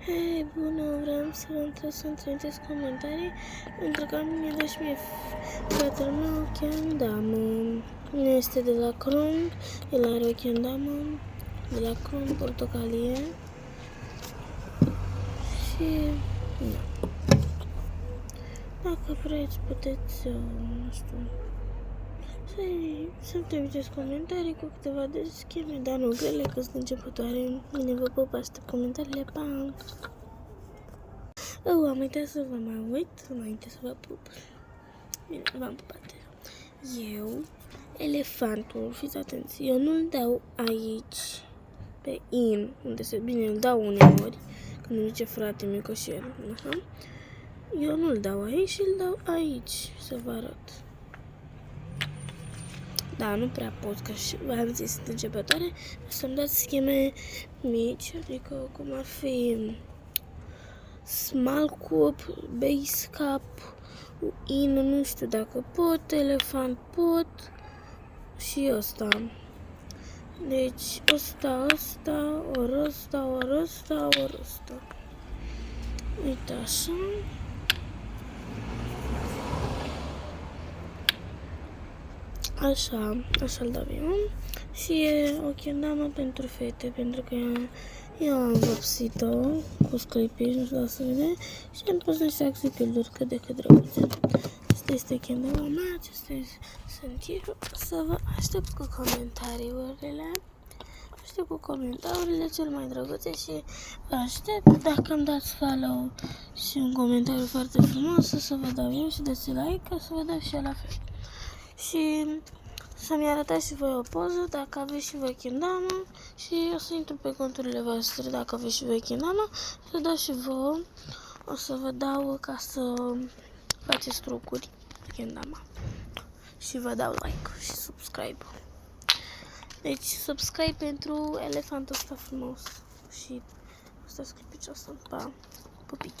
Hei, bună, vreau să vă întreb să-mi trimiteți comentarii pentru că mi-a dat și mie fratele meu ochii în damă. Nu este de la Crumb, el are ochii în damă, de la Crumb, portocalie. Și, da. Dacă vreți, puteți, nu știu, să-mi trimiteți comentarii cu câteva de scheme, dar nu grele, că sunt începătoare. Bine, vă pup, aștept comentariile, pa! Am uitat să vă mai uit, înainte să vă pup. Bine, v-am pupat. Eu, elefantul, fiți atenți, eu nu-l dau aici, pe in, unde se bine, îl dau uneori, când îmi zice frate micoșel, așa. Eu nu-l dau aici și îl dau aici, să vă arăt. Da, nu prea pot, că v-am zis, sunt începătoare, să-mi dați scheme mici, adică cum ar fi small cup, base cup, in, nu știu dacă pot, elefant pot și ăsta. Deci ăsta, ori ăsta, ori ăsta, ori ăsta. Uite așa. Așa-l dau eu. Și e o chendamă pentru fete, pentru că eu am vopsit-o cu sclipici, nu știu dacă se vede, și am pus niște axipilduri cât de cât drăguțe. Asta este chendama mea, acesta sunt eu. Să vă aștept cu comentariurile. Aștept cu comentariurile cel mai drăguțe și vă aștept dacă îmi dați follow și un comentariu foarte frumos să vă dau eu și dați like ca să vă dau și eu la fel. Și să-mi arătați și voi o poză dacă aveți și voi chendamă și o să intru pe conturile voastre dacă aveți și voi chendamă, să dau și vouă, o să vă dau ca să faceți trucuri de chendama și vă dau like și subscribe. Deci subscribe pentru elefantul ăsta frumos și ăsta sclipici ăsta, pa, pupici.